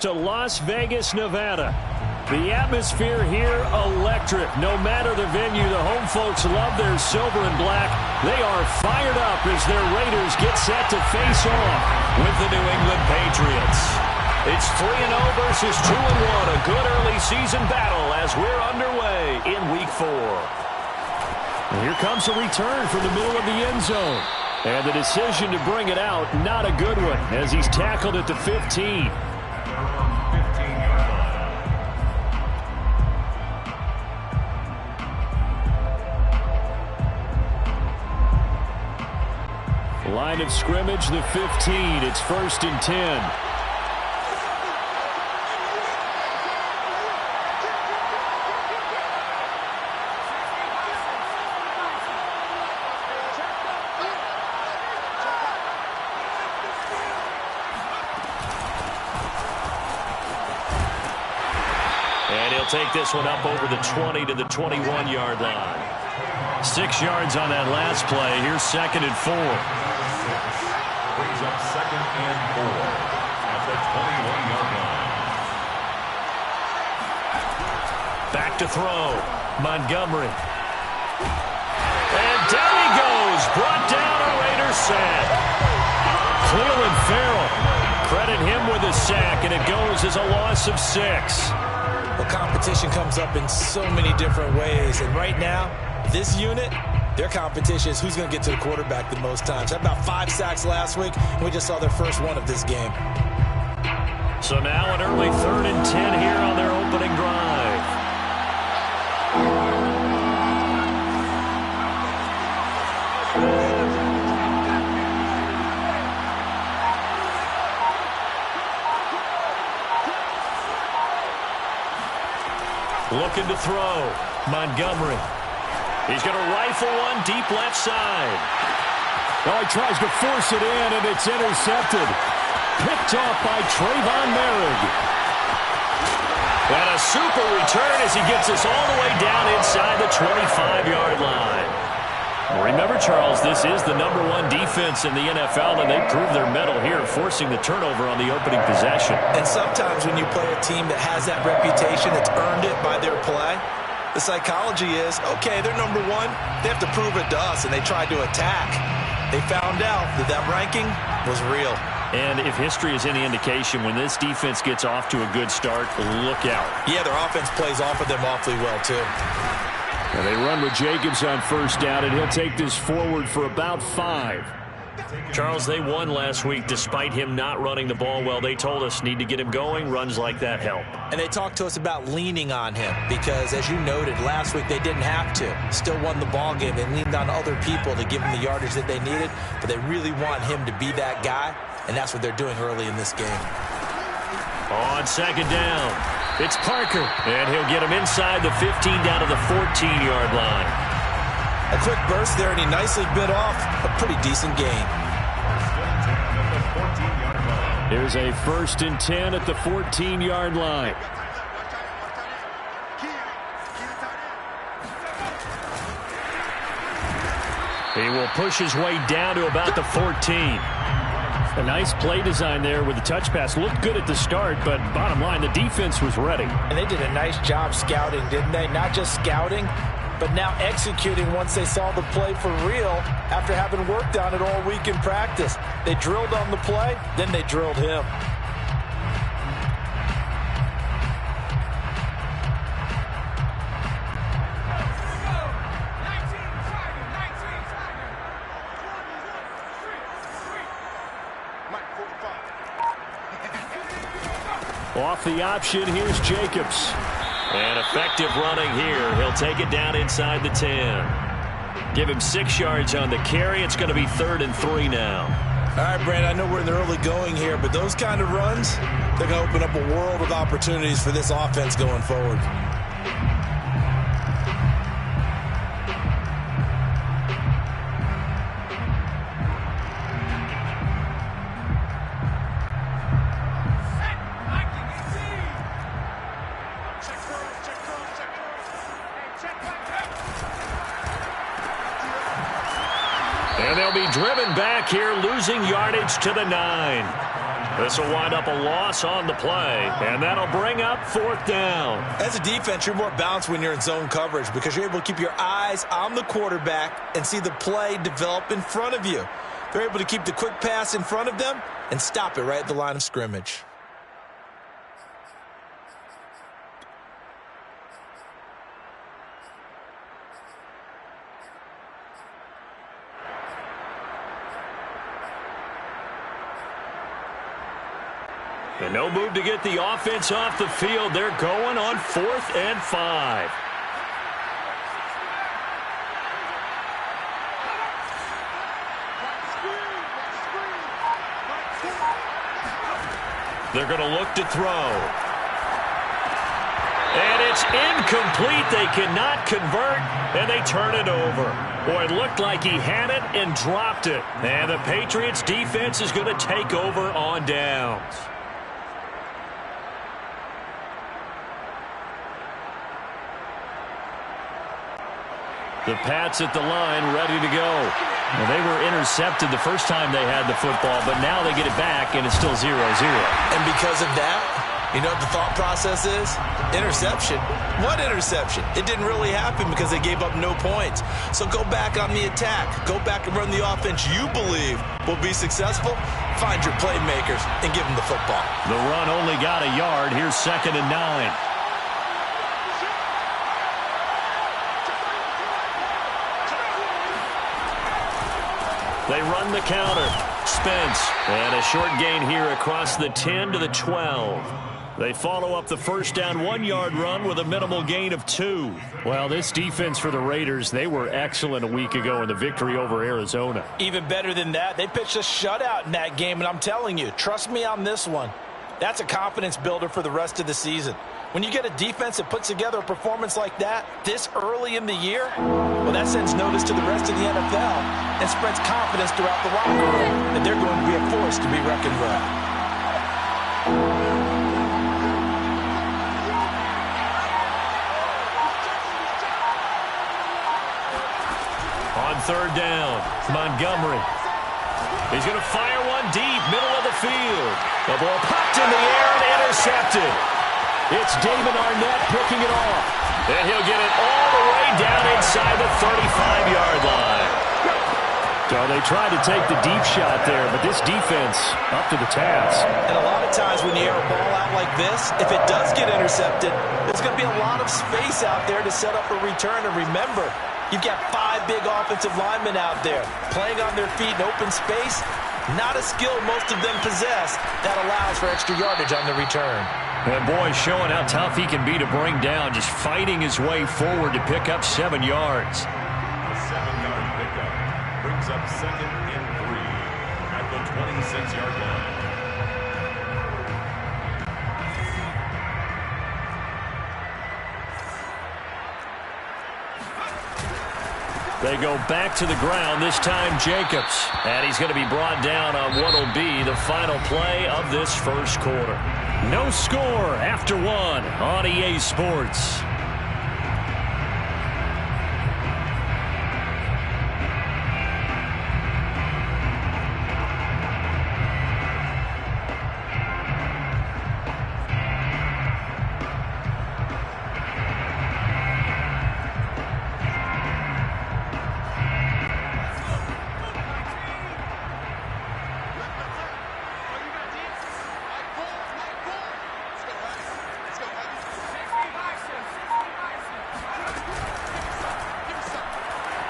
To Las Vegas, Nevada. The atmosphere here electric. No matter the venue, the home folks love their silver and black. They are fired up as their Raiders get set to face off with the New England Patriots. It's 3-0 versus 2-1. A good early season battle as we're underway in Week 4. And here comes a return from the middle of the end zone. And the decision to bring it out, not a good one, as he's tackled at the 15. Line of scrimmage, the 15. It's 1st and 10. And he'll take this one up over the 20 to the 21-yard line. 6 yards on that last play. Here's 2nd and 4. Brings up 2nd and 4 at the 21-yard line. Back to throw. Montgomery. And down he goes. Brought down a Raiders sack. Cleveland Farrell. Credit him with a sack, and it goes as a loss of 6. Well, competition comes up in so many different ways, and right now, this unit, their competition is who's going to get to the quarterback the most times. Had about 5 sacks last week, and we just saw their first one of this game. So now an early 3rd and 10 here on their opening drive. Looking to throw. Montgomery. He's going to rifle one deep left side. Oh, he tries to force it in, and it's intercepted. Picked off by Trayvon Merrick. And a super return as he gets us all the way down inside the 25-yard line. Remember, Charles, this is the #1 defense in the NFL, and they proved their mettle here, forcing the turnover on the opening possession. And sometimes when you play a team that has that reputation, that's earned it by their play, the psychology is, okay, they're #1. They have to prove it to us, and they tried to attack. They found out that that ranking was real. And if history is any indication, when this defense gets off to a good start, look out. Yeah, their offense plays off of them awfully well, too. And they run with Jacobs on 1st down, and he'll take this forward for about 5. Charles, they won last week despite him not running the ball well. They told us need to get him going. Runs like that help. And they talked to us about leaning on him because, as you noted, last week they didn't have to. Still won the ball game. They leaned on other people to give them the yardage that they needed, but they really want him to be that guy, and that's what they're doing early in this game. On 2nd down, it's Parker, and he'll get him inside the 15 down to the 14-yard line. A quick burst there, and he nicely bit off a pretty decent gain. Here's a 1st and 10 at the 14-yard line. He will push his way down to about the 14. A nice play design there with the touch pass. Looked good at the start, but bottom line, the defense was ready. And they did a nice job scouting, didn't they? Not just scouting, but now executing once they saw the play for real after having worked on it all week in practice. They drilled on the play, then they drilled him. Off the option, here's Jacobs. And effective running here. He'll take it down inside the 10. Give him 6 yards on the carry. It's going to be 3rd and 3 now. All right, Brandon, I know we're in the early going here, but those kind of runs, they're going to open up a world of opportunities for this offense going forward. And they'll be driven back here, losing yardage to the 9. This will wind up a loss on the play, and that'll bring up 4th down. As a defense, you're more balanced when you're in zone coverage because you're able to keep your eyes on the quarterback and see the play develop in front of you. They're able to keep the quick pass in front of them and stop it right at the line of scrimmage. And no move to get the offense off the field. They're going on 4th and 5. They're going to look to throw. And it's incomplete. They cannot convert, and they turn it over. Boy, it looked like he had it and dropped it. And the Patriots defense is going to take over on downs. The Pats at the line, ready to go. Well, they were intercepted the first time they had the football, but now they get it back, and it's still 0-0. And because of that, you know what the thought process is? Interception. What interception? It didn't really happen because they gave up no points. So go back on the attack. Go back and run the offense you believe will be successful. Find your playmakers and give them the football. The run only got a yard. Here's 2nd and 9. They run the counter. Spence. And a short gain here across the 10 to the 12. They follow up the first down 1-yard run with a minimal gain of 2. Well, this defense for the Raiders, they were excellent a week ago in the victory over Arizona. Even better than that, they pitched a shutout in that game, and I'm telling you, trust me on this one. That's a confidence builder for the rest of the season. When you get a defense that puts together a performance like that this early in the year, well, that sends notice to the rest of the NFL and spreads confidence throughout the locker room that they're going to be a force to be reckoned with. On 3rd down, Montgomery. He's going to fire one deep, middle of the field. The ball popped in the air and intercepted. It's David Arnett picking it off. And he'll get it all the way down inside the 35-yard line. So they tried to take the deep shot there, but this defense up to the task. And a lot of times when you air a ball out like this, if it does get intercepted, there's going to be a lot of space out there to set up a return. And remember, you've got 5 big offensive linemen out there playing on their feet in open space. Not a skill most of them possess that allows for extra yardage on the return. And boy, showing how tough he can be to bring down, just fighting his way forward to pick up 7 yards. A 7-yard pickup brings up 2nd and 3 at the 26-yard line. They go back to the ground, this time Jacobs. And he's going to be brought down on what will be the final play of this first quarter. No score after 1 on EA Sports.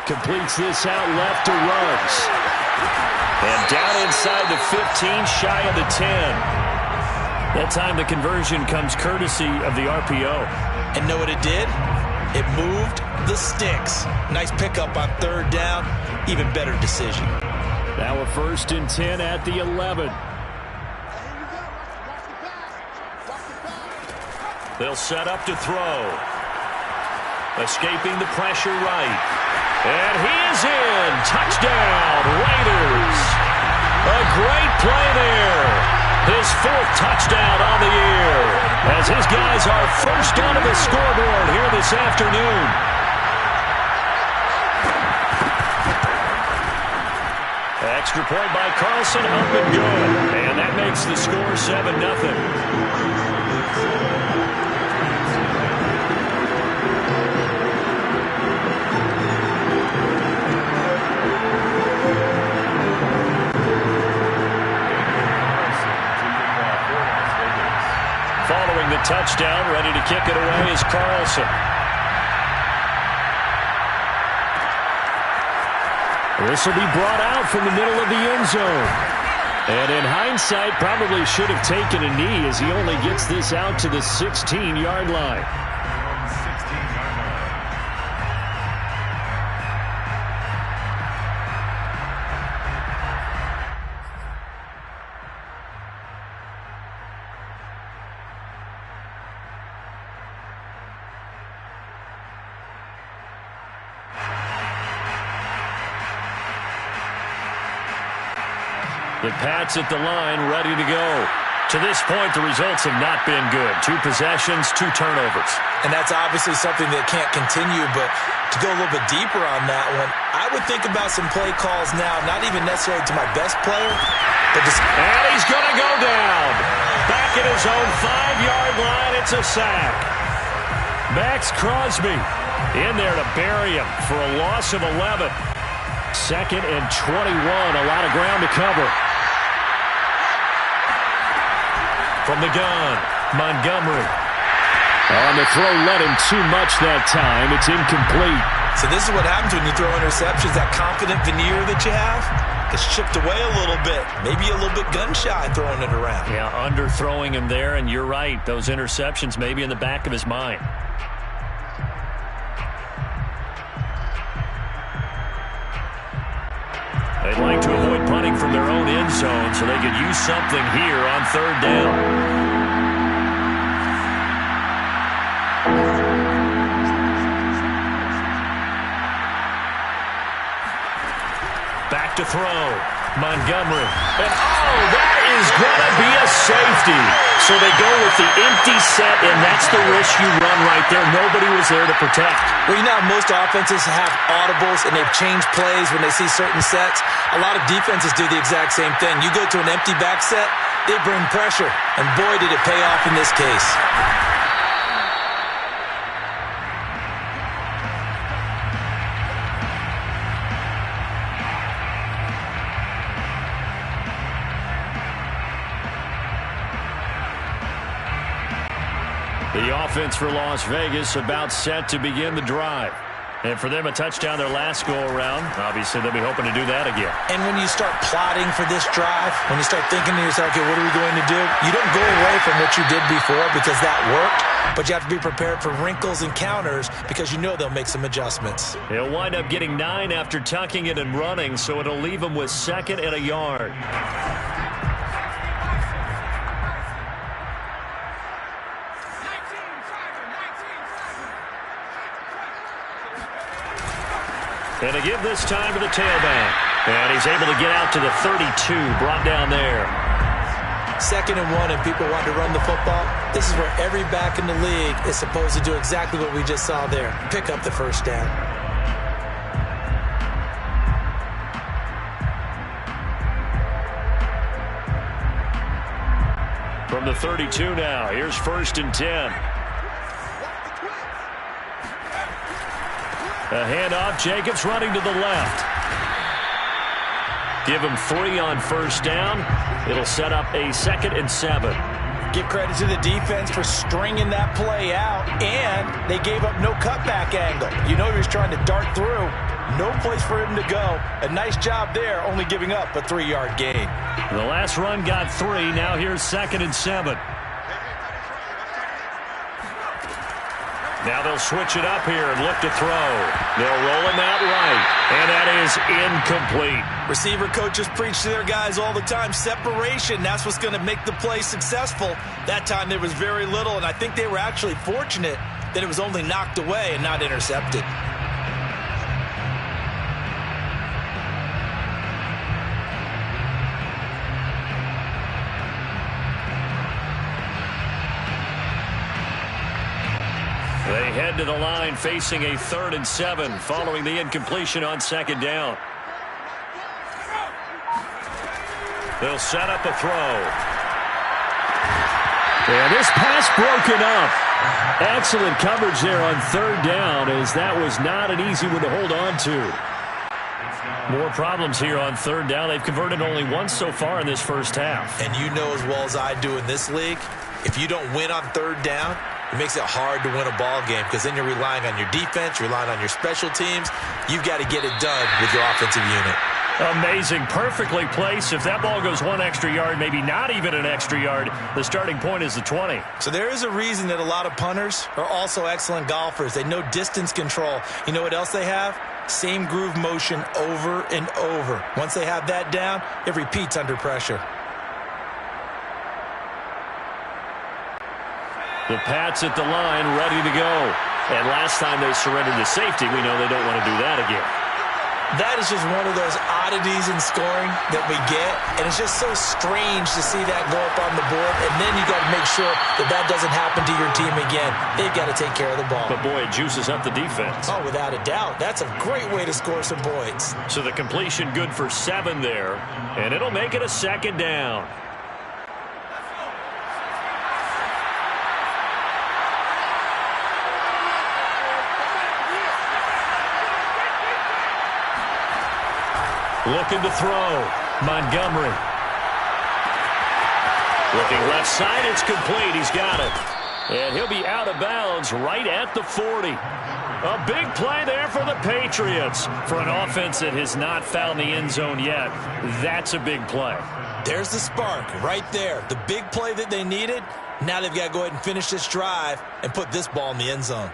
Completes this out left to Ruggs. And down inside the 15, shy of the 10. That time the conversion comes courtesy of the RPO. And know what it did? It moved the sticks. Nice pickup on 3rd down. Even better decision. Now a 1st and 10 at the 11. They'll set up to throw. Escaping the pressure right. And he is in. Touchdown, Raiders. A great play there. His 4th touchdown on the year as his guys are first onto the scoreboard here this afternoon. Extra point by Carlson, up and good. And that makes the score 7-0. Following the touchdown, ready to kick it away is Carlson. This will be brought out from the middle of the end zone. And in hindsight, probably should have taken a knee as he only gets this out to the 16-yard line. The Pats at the line, ready to go. To this point, the results have not been good. 2 possessions, 2 turnovers. And that's obviously something that can't continue, but to go a little bit deeper on that one, I would think about some play calls now, not even necessarily to my best player, but just... And he's going to go down. Back at his own 5-yard line, it's a sack. Max Crosby in there to bury him for a loss of 11. 2nd and 21, a lot of ground to cover. From the gun, Montgomery. On the throw, let him too much that time. It's incomplete. So this is what happens when you throw interceptions. That confident veneer that you have gets chipped away a little bit. Maybe a little bit gun-shy throwing it around. Yeah, underthrowing him there, and you're right. Those interceptions may be in the back of his mind. They'd like to avoid punting from their own end zone so they could use something here on 3rd down. Back to throw. Montgomery. And that is going to be a safety. So they go with the empty set, and that's the risk you run right there. Nobody was there to protect. Well, you know how most offenses have audibles and they've changed plays when they see certain sets. A lot of defenses do the exact same thing. You go to an empty back set, they bring pressure. And boy, did it pay off in this case. The offense for Las Vegas about set to begin the drive. And for them, a touchdown their last go-around. Obviously, they'll be hoping to do that again. And when you start plotting for this drive, when you start thinking to yourself, okay, what are we going to do? You don't go away from what you did before because that worked, but you have to be prepared for wrinkles and counters because you know they'll make some adjustments. He'll wind up getting 9 after tucking it and running, so it'll leave him with 2nd and a yard. And to give this time to the tailback. And he's able to get out to the 32, brought down there. 2nd and 1, and people want to run the football. This is where every back in the league is supposed to do exactly what we just saw there. Pick up the 1st down. From the 32 now, here's 1st and 10. A handoff, Jacobs running to the left. Give him 3 on 1st down. It'll set up a 2nd and 7. Give credit to the defense for stringing that play out, and they gave up no cutback angle. You know he was trying to dart through. No place for him to go. A nice job there, only giving up a 3-yard gain. The last run got 3. Now here's 2nd and 7. Now they'll switch it up here and look to throw. They'll roll him out right, and that is incomplete. Receiver coaches preach to their guys all the time. Separation, that's what's going to make the play successful. That time there was very little, and I think they were actually fortunate that it was only knocked away and not intercepted. They head to the line facing a 3rd and 7 following the incompletion on 2nd down. They'll set up a throw. And this pass broken up. Excellent coverage there on third down, as that was not an easy one to hold on to. More problems here on third down. They've converted only once so far in this first half. And you know as well as I do in this league, if you don't win on third down, it makes it hard to win a ball game because then you're relying on your defense, you're relying on your special teams. You've got to get it done with your offensive unit. Amazing. Perfectly placed. If that ball goes one extra yard, maybe not even an extra yard, the starting point is the 20. So there is a reason that a lot of punters are also excellent golfers. They know distance control. You know what else they have? Same groove motion over and over. Once they have that down, it repeats under pressure. The Pats at the line, ready to go. And last time they surrendered to safety, we know they don't want to do that again. That is just one of those oddities in scoring that we get, and it's just so strange to see that go up on the board, and then you got to make sure that that doesn't happen to your team again. They've got to take care of the ball. But, boy, it juices up the defense. Oh, without a doubt. That's a great way to score some points. So the completion good for 7 there, and it'll make it a second down. Looking to throw. Montgomery. Looking left side. It's complete. He's got it. And he'll be out of bounds right at the 40. A big play there for the Patriots. For an offense that has not found the end zone yet, that's a big play. There's the spark right there. The big play that they needed. Now they've got to go ahead and finish this drive and put this ball in the end zone.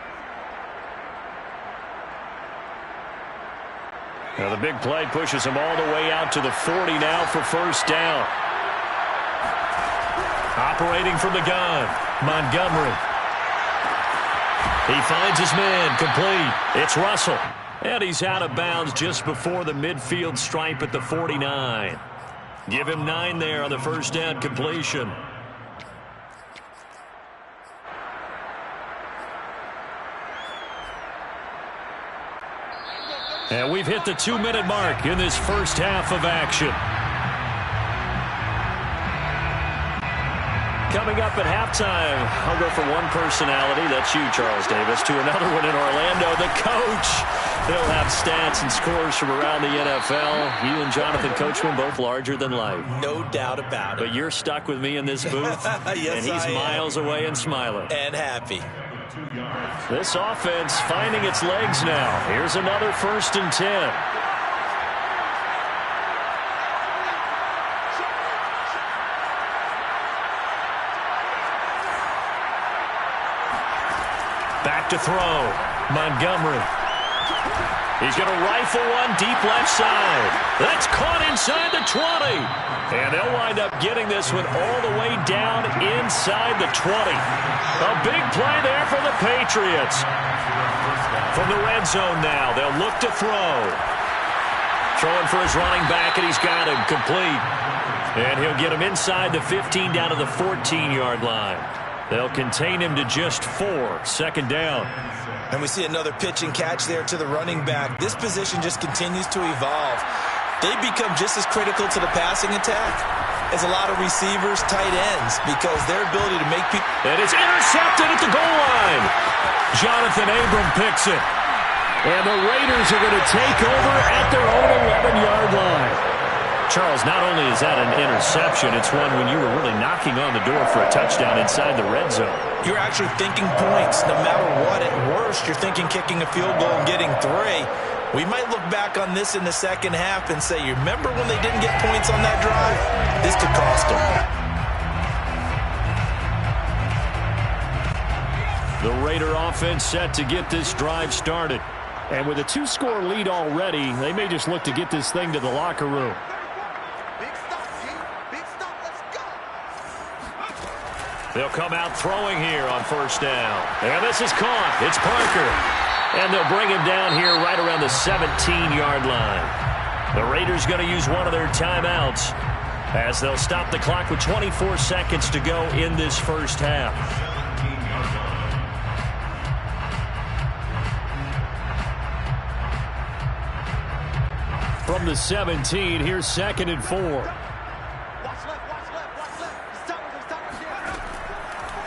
Now the big play pushes him all the way out to the 40 now for first down. Operating from the gun, Montgomery. He finds his man, complete. It's Russell. And he's out of bounds just before the midfield stripe at the 49. Give him 9 there on the first down completion. And we've hit the 2-minute mark in this first half of action. Coming up at halftime, I'll go for one personality. That's you, Charles Davis, to another one in Orlando, the coach. They'll have stats and scores from around the NFL. You and Jonathan Coachman, both larger than life. No doubt about it. But you're stuck with me in this booth, yes, and he's miles away and smiling. And happy. This offense finding its legs now. Here's another 1st and 10. Back to throw. Montgomery. He's going to rifle one deep left side. That's caught inside the 20. And they'll wind up getting this one all the way down inside the 20. A big play there for the Patriots. From the red zone now, they'll look to throw. Throwing for his running back, and he's got him complete. And he'll get him inside the 15 down to the 14-yard line. They'll contain him to just 4. 2nd down. And we see another pitch and catch there to the running back. This position just continues to evolve. They become just as critical to the passing attack as a lot of receivers, tight ends, because their ability to make people... And it's intercepted at the goal line. Jonathan Abram picks it. And the Raiders are going to take over at their own 11-yard line. Charles, not only is that an interception, it's one when you were really knocking on the door for a touchdown inside the red zone. You're actually thinking points no matter what. At worst, you're thinking kicking a field goal and getting 3. We might look back on this in the second half and say, you remember when they didn't get points on that drive? This could cost them. The Raider offense set to get this drive started. And with a 2-score lead already, they may just look to get this thing to the locker room. They'll come out throwing here on first down. And this is caught. It's Parker. And they'll bring him down here right around the 17-yard line. The Raiders going to use one of their timeouts as they'll stop the clock with 24 seconds to go in this first half. From the 17, here's 2nd and 4.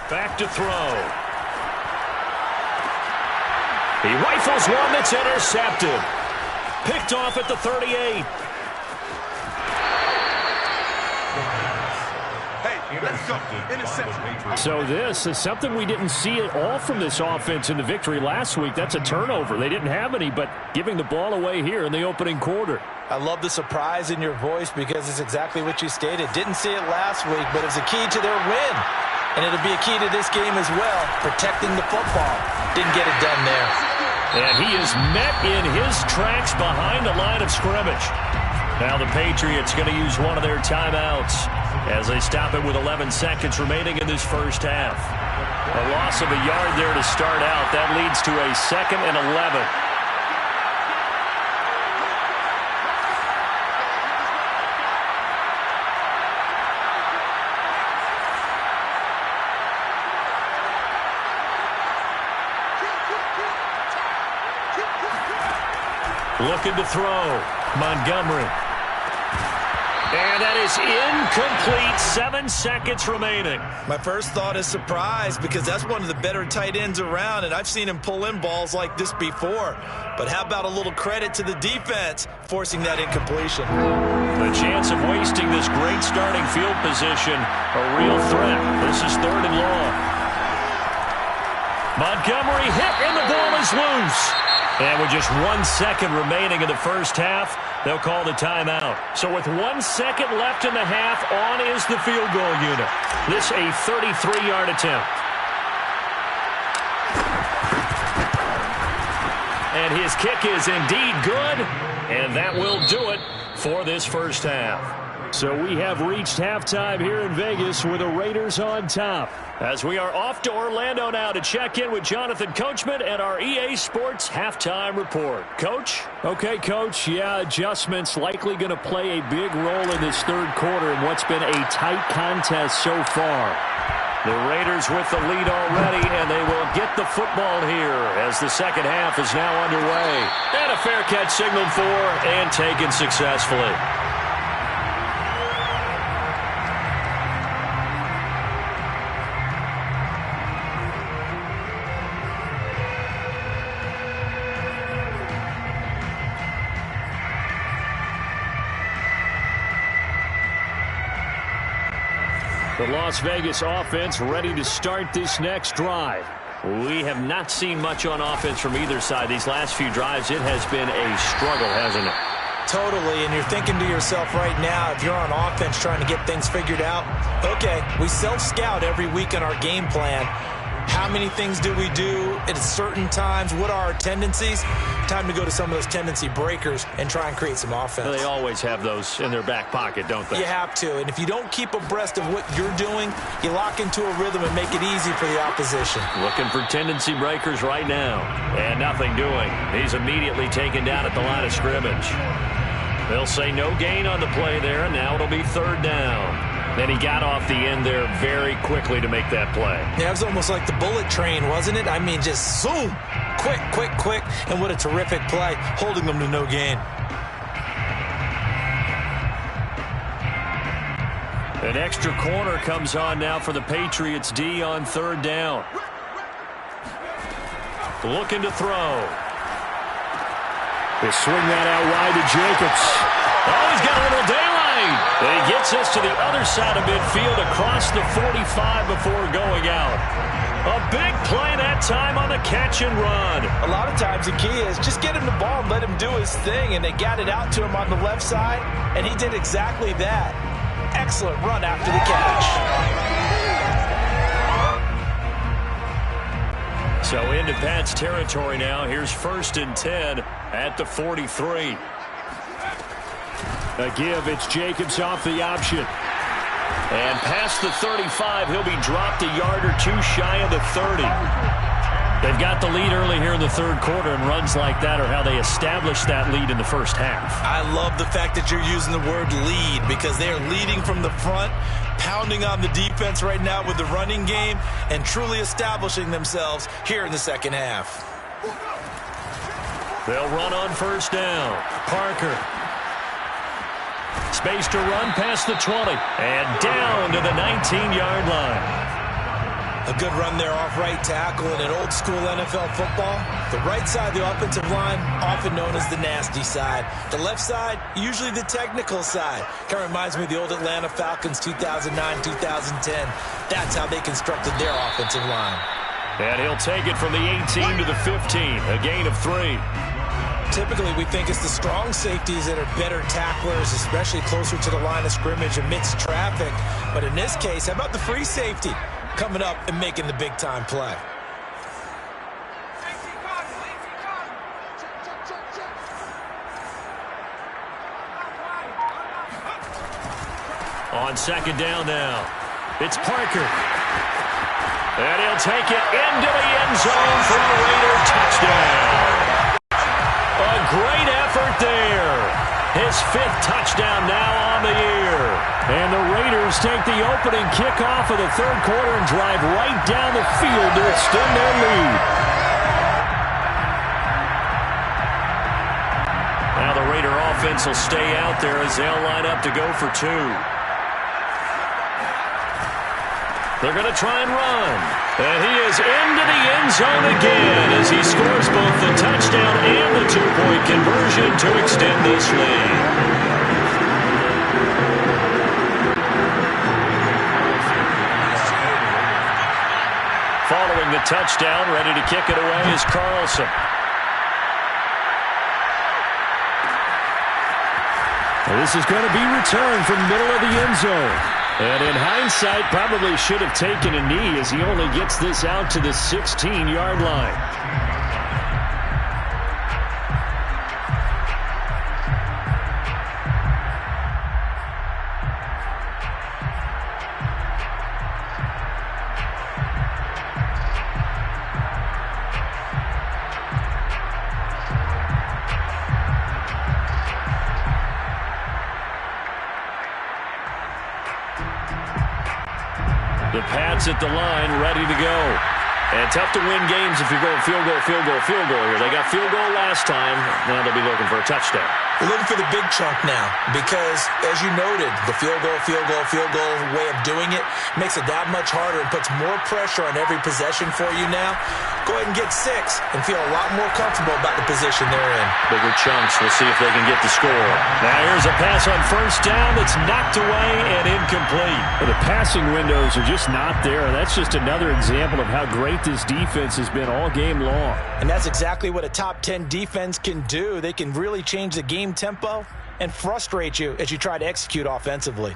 Back to throw. He rifles one that's intercepted. Picked off at the 38. Let's go. Interception. So this is something we didn't see at all from this offense in the victory last week. That's a turnover. They didn't have any, but giving the ball away here in the opening quarter. I love the surprise in your voice because it's exactly what you stated. Didn't see it last week, but it's a key to their win. And it'll be a key to this game as well, protecting the football. Didn't get it done there. And he is met in his tracks behind the line of scrimmage. Now the Patriots going to use one of their timeouts as they stop it with 11 seconds remaining in this first half. A loss of a yard there to start out. That leads to a 2nd and 11. Looking to throw. Montgomery. And that is incomplete. 7 seconds remaining. My first thought is surprise because that's one of the better tight ends around, and I've seen him pull in balls like this before. But how about a little credit to the defense forcing that incompletion? The chance of wasting this great starting field position, a real threat. This is 3rd and long. Montgomery hit, and the ball is loose. And with just 1 second remaining in the first half, they'll call the timeout. So with 1 second left in the half, on is the field goal unit. This a 33-yard attempt. And his kick is indeed good, and that will do it for this first half. So we have reached halftime here in Vegas with the Raiders on top. As we are off to Orlando now to check in with Jonathan Coachman and our EA Sports halftime report. Coach? Okay, Coach. Yeah, adjustments likely going to play a big role in this 3rd quarter in what's been a tight contest so far. The Raiders with the lead already, and they will get the football here as the 2nd half is now underway. And a fair catch signaled for and taken successfully. The Las Vegas offense ready to start this next drive. We have not seen much on offense from either side. These last few drives, it has been a struggle, hasn't it? Totally, and you're thinking to yourself right now, if you're on offense trying to get things figured out, okay, we self-scout every week on our game plan. How many things do we do at certain times? What are our tendencies? Time to go to some of those tendency breakers and try and create some offense. They always have those in their back pocket, don't they? You have to, and if you don't keep abreast of what you're doing, you lock into a rhythm and make it easy for the opposition. Looking for tendency breakers right now, and nothing doing. He's immediately taken down at the line of scrimmage. They'll say no gain on the play there, and now it'll be 3rd down. Then he got off the end there very quickly to make that play. Yeah, it was almost like the bullet train, wasn't it? I mean, just zoom, quick, quick, quick, and what a terrific play, holding them to no gain. An extra corner comes on now for the Patriots D on 3rd down. Looking to throw. They swing that out wide to Jacobs. Oh, he's got a little daylight. And he gets us to the other side of midfield across the 45 before going out. A big play that time on the catch and run. A lot of times the key is just get him the ball and let him do his thing, and they got it out to him on the left side, and he did exactly that. Excellent run after the catch. So into Pat's territory now. Here's 1st and 10 at the 43. A give, it's Jacobs off the option. And past the 35, he'll be dropped a yard or two shy of the 30. They've got the lead early here in the 3rd quarter, and runs like that are how they established that lead in the first half. I love the fact that you're using the word lead because they are leading from the front, pounding on the defense right now with the running game, and truly establishing themselves here in the 2nd half. They'll run on 1st down. Parker. Space to run past the 20 and down to the 19-yard line. A good run there off right tackle in an old school NFL football. The right side of the offensive line, often known as the nasty side. The left side, usually the technical side. Kind of reminds me of the old Atlanta Falcons 2009-2010. That's how they constructed their offensive line. And he'll take it from the 18 to the 15, a gain of 3. Typically, we think it's the strong safeties that are better tacklers, especially closer to the line of scrimmage amidst traffic. But in this case, how about the free safety coming up and making the big-time play? On second down now, it's Parker. And he'll take it into the end zone for a Raider touchdown. A great effort there. His 5th touchdown now on the year. And the Raiders take the opening kickoff of the 3rd quarter and drive right down the field to extend their lead. Now the Raider offense will stay out there as they'll line up to go for 2. They're going to try and run. And he is into the end zone again as he scores both the touchdown and the 2-point conversion to extend this lead. Following the touchdown, ready to kick it away is Carlson. Well, this is going to be returned from the middle of the end zone. And in hindsight, probably should have taken a knee as he only gets this out to the 16-yard line. The Pats at the line, ready to go. And tough to win games if you're going field goal, field goal, field goal here. They got field goal last time. Now they'll be looking for a touchdown. We're looking for the big chunk now because, as you noted, the field goal way of doing it makes it that much harder and puts more pressure on every possession for you now. Go ahead and get 6 and feel a lot more comfortable about the position they're in. Bigger chunks. We'll see if they can get the score. Now here's a pass on first down that's knocked away and incomplete. Well, the passing windows are just not there. That's just another example of how great this defense has been all game long. And that's exactly what a top 10 defense can do. They can really change the game tempo and frustrate you as you try to execute offensively.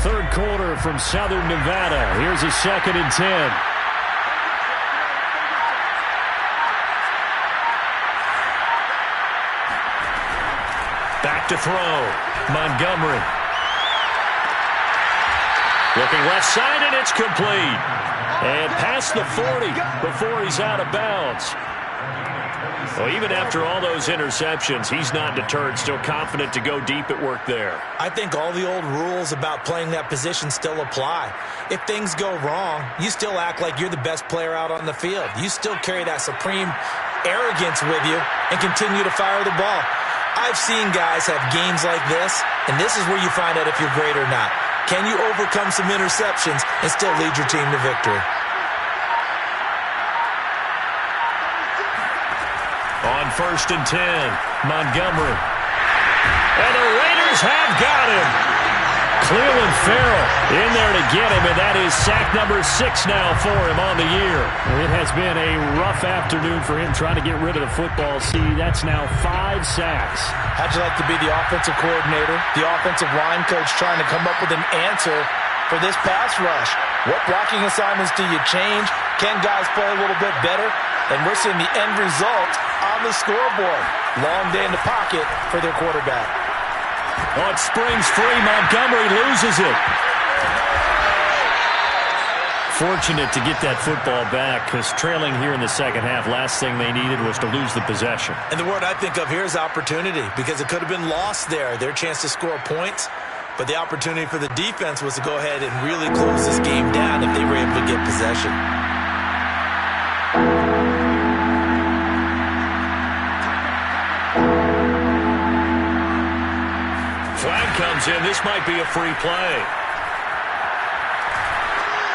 Third quarter from Southern Nevada. Here's a 2nd and 10. Back to throw. Montgomery. Looking left side, and it's complete. And past the 40 before he's out of bounds. Well, even after all those interceptions, he's not deterred, still confident to go deep at work there. I think all the old rules about playing that position still apply. If things go wrong, you still act like you're the best player out on the field. You still carry that supreme arrogance with you and continue to fire the ball. I've seen guys have games like this, and this is where you find out if you're great or not. Can you overcome some interceptions and still lead your team to victory? On 1st and 10, Montgomery. And the Raiders have got him. Cleveland Farrell in there to get him, and that is sack number 6 now for him on the year. It has been a rough afternoon for him trying to get rid of the football. See, that's now 5 sacks. How'd you like to be the offensive coordinator, the offensive line coach trying to come up with an answer for this pass rush? What blocking assignments do you change? Can guys play a little bit better? And we're seeing the end result on the scoreboard. Long day in the pocket for their quarterback. Oh, it springs free. Montgomery loses it. Fortunate to get that football back because trailing here in the second half, last thing they needed was to lose the possession. And the word I think of here is opportunity because it could have been lost there. Their chance to score points. But the opportunity for the defense was to go ahead and really close this game down if they were able to get possession. goes in. This might be a free play.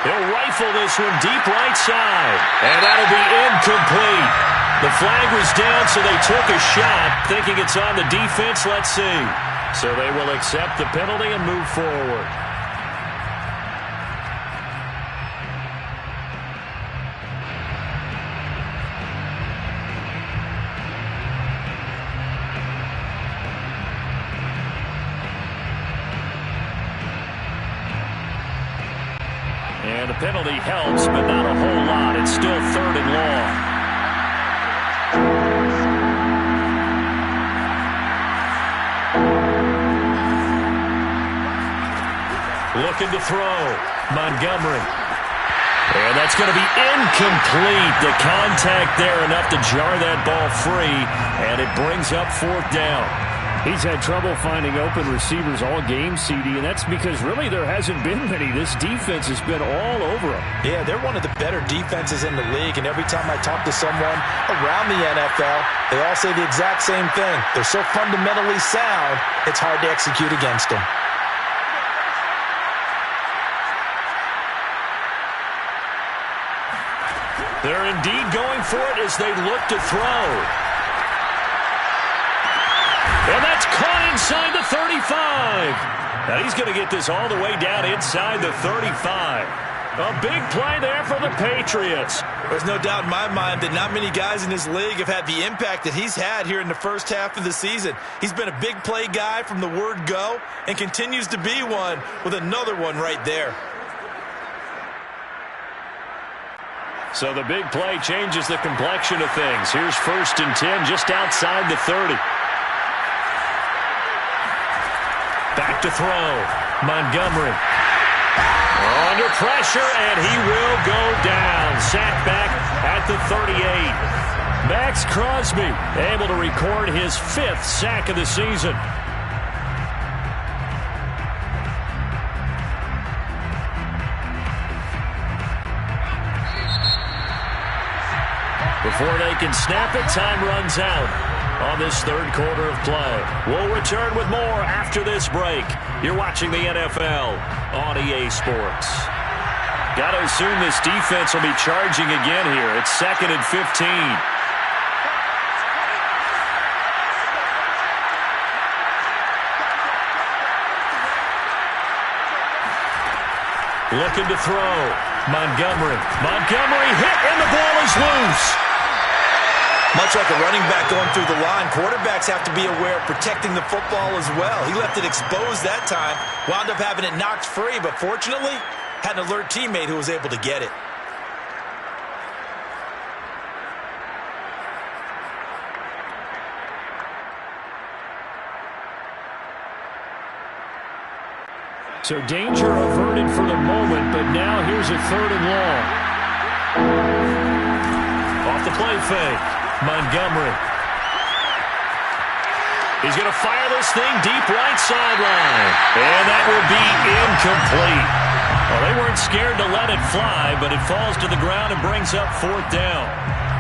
He'll rifle this one deep right side. And that'll be incomplete. The flag was down, so they took a shot, thinking it's on the defense. Let's see. So they will accept the penalty and move forward. And the penalty helps, but not a whole lot. It's still 3rd and long. Looking to throw. Montgomery. And that's going to be incomplete. The contact there enough to jar that ball free, and it brings up 4th down. He's had trouble finding open receivers all game, CD, and that's because really there hasn't been many. This defense has been all over him. Yeah, they're one of the better defenses in the league, and every time I talk to someone around the NFL, they all say the exact same thing. They're so fundamentally sound, it's hard to execute against them. They're indeed going for it as they look to throw. And that's caught inside the 35. Now he's going to get this all the way down inside the 35. A big play there for the Patriots. There's no doubt in my mind that not many guys in this league have had the impact that he's had here in the first half of the season. He's been a big play guy from the word go and continues to be one with another one right there. So the big play changes the complexion of things. Here's 1st and 10 just outside the 30. Back to throw. Montgomery. Under pressure, and he will go down. Sacked back at the 38. Max Crosby able to record his 5th sack of the season. Before they can snap it, time runs out on this 3rd quarter of play. We'll return with more after this break. You're watching the NFL on EA Sports. Got to assume this defense will be charging again here. It's 2nd and 15. Looking to throw. Montgomery. Montgomery hit, and the ball is loose. Much like a running back going through the line, quarterbacks have to be aware of protecting the football as well. He left it exposed that time, wound up having it knocked free, but fortunately, had an alert teammate who was able to get it. So danger averted for the moment, but now here's a 3rd and long. Off the play fake. Montgomery. He's going to fire this thing deep right sideline. And that will be incomplete. Well, they weren't scared to let it fly, but it falls to the ground and brings up 4th down.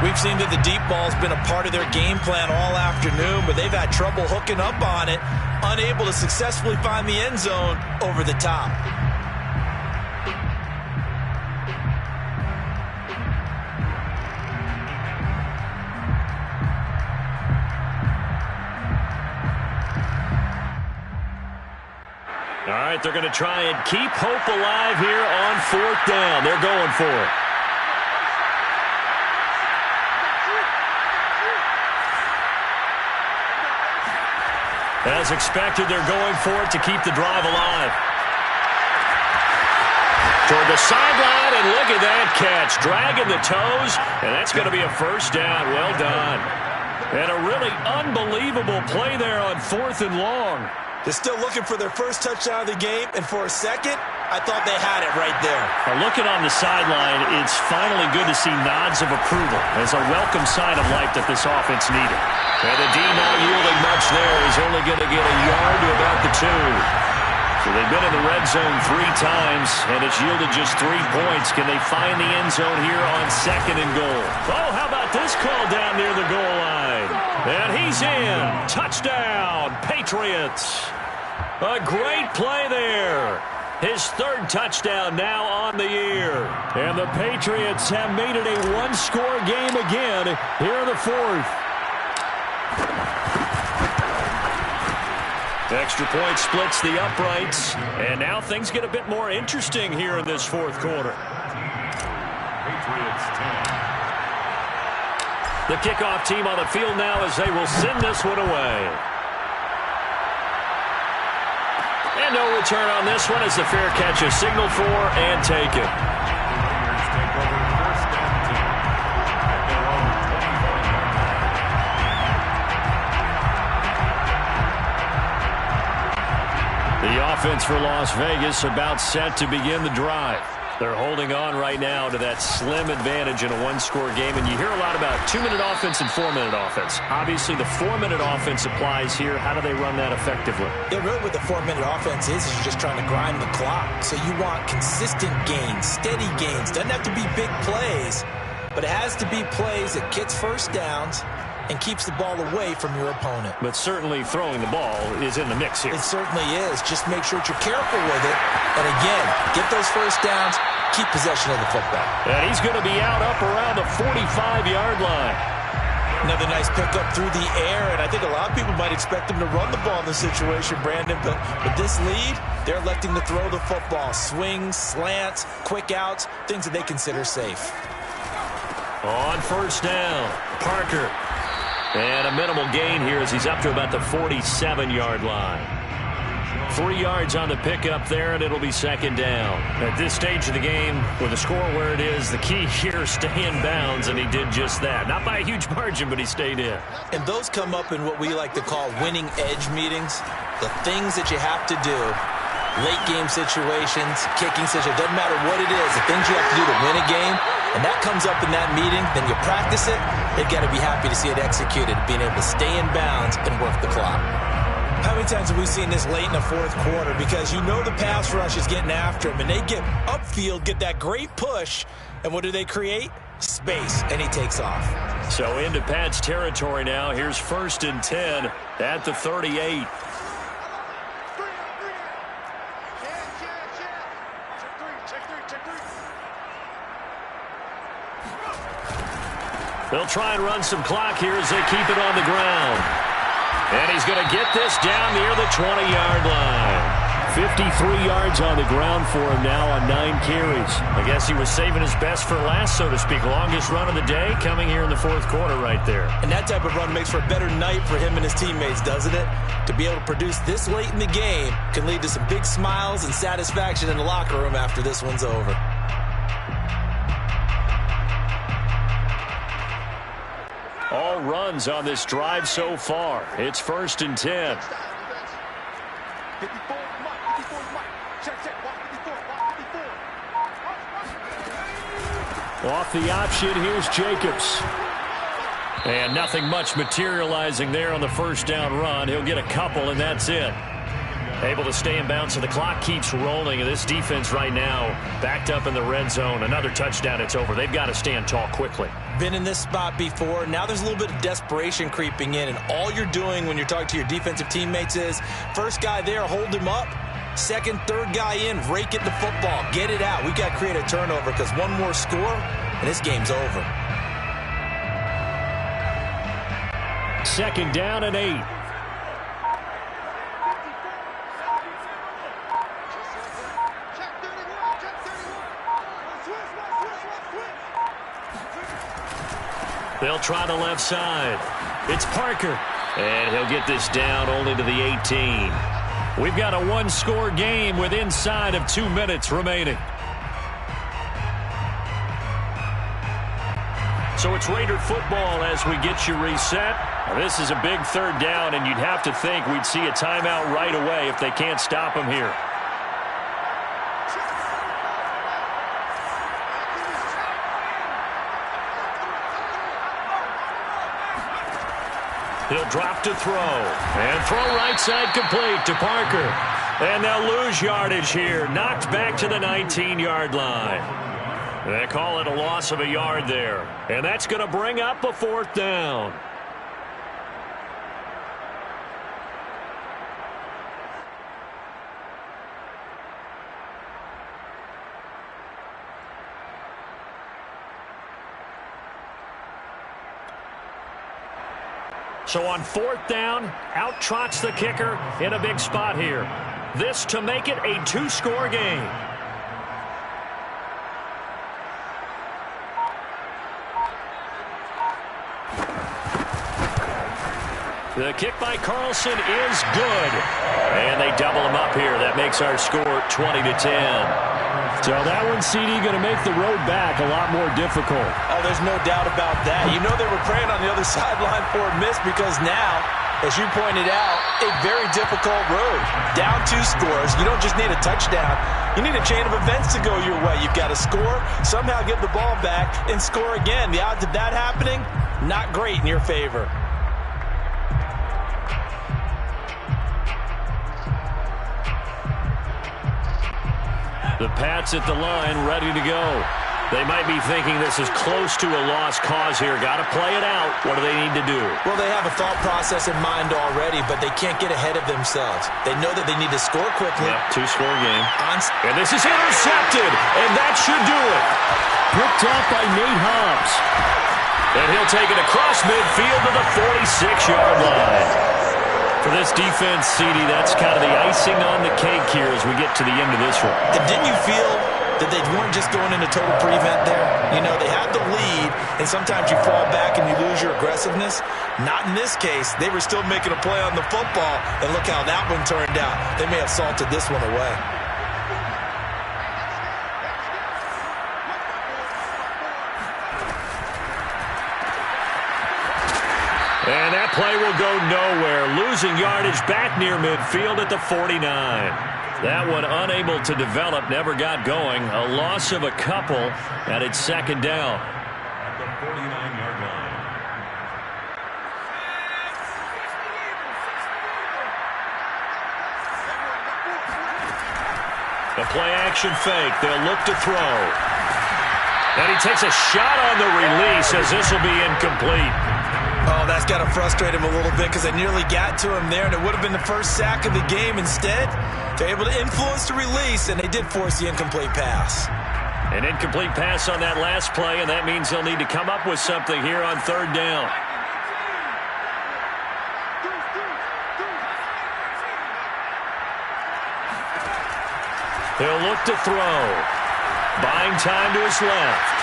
We've seen that the deep ball's been a part of their game plan all afternoon, but they've had trouble hooking up on it, unable to successfully find the end zone over the top. All right, they're going to try and keep hope alive here on 4th down. They're going for it. As expected, they're going for it to keep the drive alive. Toward the sideline, and look at that catch. Dragging the toes, and that's going to be a 1st down. Well done. And a really unbelievable play there on 4th and long. They're still looking for their first touchdown of the game, and for a second, I thought they had it right there. Now looking on the sideline, it's finally good to see nods of approval as a welcome sign of life that this offense needed. And the D not yielding much there. He's only going to get a yard to about the 2. So they've been in the red zone 3 times, and it's yielded just 3 points. Can they find the end zone here on 2nd and goal? Oh, how about this call down near the goal line? And he's in. Touchdown, Patriots. A great play there. His third touchdown now on the year. And the Patriots have made it a one-score game again here in the fourth. Extra point splits the uprights. And now things get a bit more interesting here in this fourth quarter. Patriots 10. The kickoff team on the field now as they will send this one away. And no return on this one as the fair catch is signaled for and taken. Raiders take over first and 10 at their own 25-yard line. The offense for Las Vegas about set to begin the drive. They're holding on right now to that slim advantage in a one-score game. And you hear a lot about 2-minute offense and 4-minute offense. Obviously, the 4-minute offense applies here. How do they run that effectively? Yeah, really what the 4-minute offense is you're just trying to grind the clock. So you want consistent gains, steady gains. Doesn't have to be big plays, but it has to be plays that gets first downs and keeps the ball away from your opponent. But certainly throwing the ball is in the mix here. It certainly is. Just make sure that you're careful with it. And again, get those first downs, keep possession of the football. And he's going to be out up around the 45-yard line. Another nice pickup through the air, and I think a lot of people might expect him to run the ball in this situation, Brandon. But with this lead, they're electing to throw the football. Swings, slants, quick outs, things that they consider safe. On first down, Parker. And a minimal gain here as he's up to about the 47-yard line. 3 yards on the pickup there, and it'll be second down. At this stage of the game, with the score where it is, the key here is stay in bounds, and he did just that. Not by a huge margin, but he stayed in. And those come up in what we like to call winning edge meetings. The things that you have to do, late game situations, kicking situations, doesn't matter what it is, the things you have to do to win a game, and that comes up in that meeting, then you practice it, they've got to be happy to see it executed, being able to stay in bounds and work the clock. How many times have we seen this late in the fourth quarter? Because you know the pass rush is getting after him, and they get upfield, get that great push, and what do they create? Space, and he takes off. So into Pat's territory now. Here's first and 10 at the 38. They'll try and run some clock here as they keep it on the ground. And he's going to get this down near the 20-yard line. 53 yards on the ground for him now on 9 carries. I guess he was saving his best for last, so to speak. Longest run of the day coming here in the fourth quarter right there. And that type of run makes for a better night for him and his teammates, doesn't it? To be able to produce this late in the game can lead to some big smiles and satisfaction in the locker room after this one's over. All runs on this drive so far. It's first and 10. Off the option, here's Jacobs. And nothing much materializing there on the first down run. He'll get a couple, and that's it. Able to stay in bounds, so the clock keeps rolling. And this defense right now backed up in the red zone. Another touchdown, it's over. They've got to stand tall quickly. Been in this spot before. Now there's a little bit of desperation creeping in. And all you're doing when you're talking to your defensive teammates is, first guy there, hold him up. Second, third guy in, rake at the football. Get it out. We've got to create a turnover because one more score, and this game's over. Second down and 8. They'll try the left side. It's Parker. And he'll get this down only to the 18. We've got a one-score game with inside of 2 minutes remaining. So it's Raider football as we get you reset. Now, this is a big third down, and you'd have to think we'd see a timeout right away if they can't stop him here. He'll drop to throw. And throw right side complete to Parker. And they'll lose yardage here. Knocked back to the 19-yard line. They call it a loss of a yard there. And that's going to bring up a fourth down. So on 4th down, out trots the kicker in a big spot here. This to make it a 2-score game. The kick by Carlson is good. And they double him up here. That makes our score 20-10. So that one, CD, going to make the road back a lot more difficult. Oh, there's no doubt about that. You know they were praying on the other sideline for a miss because now, as you pointed out, a very difficult road. Down 2 scores. You don't just need a touchdown. You need a chain of events to go your way. You've got to score, somehow give the ball back, and score again. The odds of that happening, not great in your favor. The Pats at the line, ready to go. They might be thinking this is close to a lost cause here. Got to play it out. What do they need to do? Well, they have a thought process in mind already, but they can't get ahead of themselves. They know that they need to score quickly. Yep, 2-score game. And this is intercepted, and that should do it. Picked up by Nate Hobbs. And he'll take it across midfield to the 46-yard line. For this defense, CD, that's kind of the icing on the cake here as we get to the end of this one. And didn't you feel that they weren't just going into total prevent there? You know, they had the lead, and sometimes you fall back and you lose your aggressiveness. Not in this case. They were still making a play on the football, and look how that one turned out. They may have salted this one away. And that play will go nowhere. Losing yardage back near midfield at the 49. That one unable to develop, never got going. A loss of a couple, and it's 2nd down. At the 49-yard line. A play-action fake. They'll look to throw. And he takes a shot on the release as this will be incomplete. Oh, that's got to frustrate him a little bit because they nearly got to him there, and it would have been the first sack of the game. Instead, they're able to influence the release, and they did force the incomplete pass. An incomplete pass on that last play, and that means they'll need to come up with something here on 3rd down. He'll look to throw. Buying time to his left.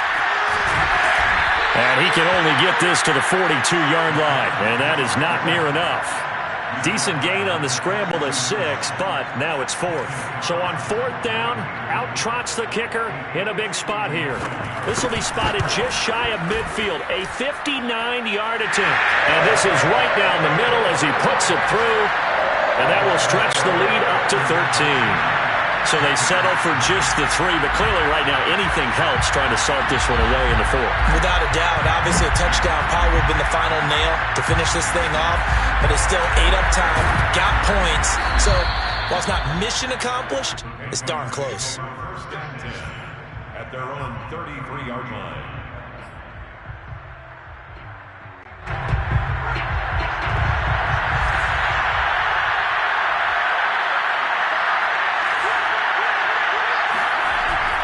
And he can only get this to the 42-yard line, and that is not near enough. Decent gain on the scramble to 6, but now it's 4th. So on 4th down, out trots the kicker in a big spot here. This will be spotted just shy of midfield, a 59-yard attempt. And this is right down the middle as he puts it through, and that will stretch the lead up to 13. So they settle for just the 3, but clearly right now anything helps trying to salt this one away in the 4th. Without a doubt, obviously a touchdown probably would have been the final nail to finish this thing off, but it's still 8 up time, got points. So while it's not mission accomplished, it's darn close. 1st and 10 at their own 33-yard line.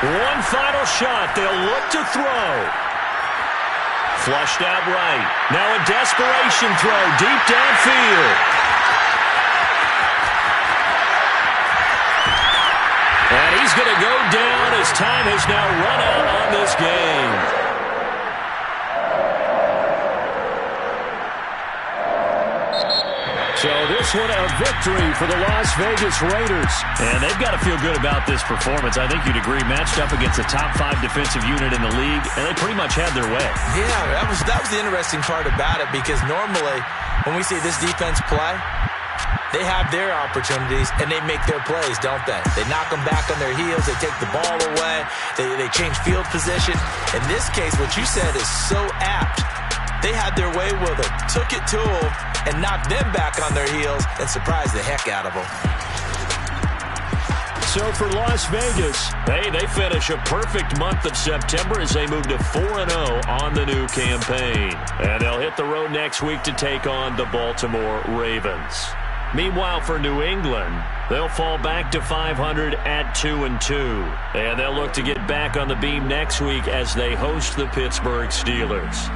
One final shot. They'll look to throw. Flushed out right. Now a desperation throw deep downfield. And he's going to go down as time has now run out on this game. So this one a victory for the Las Vegas Raiders. And they've got to feel good about this performance. I think you'd agree, matched up against a top 5 defensive unit in the league, and they pretty much had their way. Yeah, that was the interesting part about it, because normally when we see this defense play, they have their opportunities and they make their plays, don't they? They knock them back on their heels. They take the ball away. They change field position. In this case, what you said is so apt. They had their way with it, took it to them, and knocked them back on their heels and surprised the heck out of them. So for Las Vegas, they finish a perfect month of September as they move to 4-0 on the new campaign. And they'll hit the road next week to take on the Baltimore Ravens. Meanwhile, for New England, they'll fall back to 500 at 2-2. And they'll look to get back on the beam next week as they host the Pittsburgh Steelers.